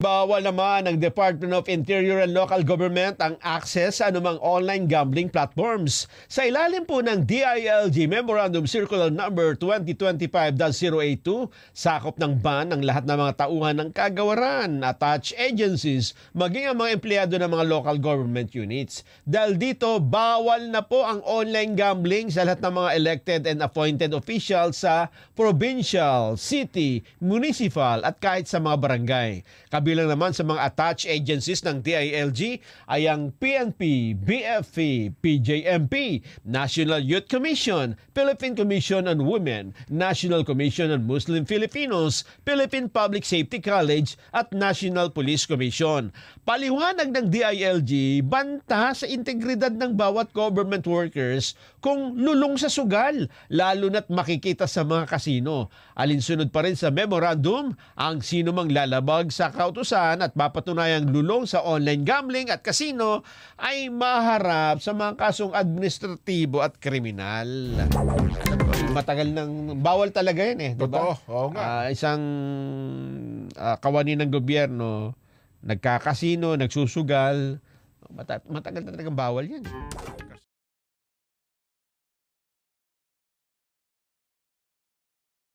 Ibinabawal naman ng Department of Interior and Local Government ang access sa anumang online gambling platforms. Sa ilalim po ng DILG Memorandum Circular Number 2025-082, sakop ng ban ang lahat ng mga tauhan ng kagawaran, attached agencies, maging ang mga empleyado ng mga local government units. Dahil dito, bawal na po ang online gambling sa lahat ng mga elected and appointed officials sa provincial, city, municipal at kahit sa mga barangay. Kabilang naman sa mga attached agencies ng DILG ay ang PNP, BFP, PJMP, National Youth Commission, Philippine Commission on Women, National Commission on Muslim Filipinos, Philippine Public Safety College at National Police Commission. Paliwanag ng DILG, banta sa integridad ng bawat government workers kung lulong sa sugal, lalo na't makikita sa mga kasino. Alinsunod pa rin sa memorandum, ang sino mang lalabag sa kautusan at papatunayang lulong sa online gambling at kasino ay maharap sa mga kasong administratibo at kriminal. Matagal nang bawal talaga yan eh, diba? Oo nga. Isang kawani ng gobyerno, nagkakasino, nagsusugal, matagal na talagang bawal yan.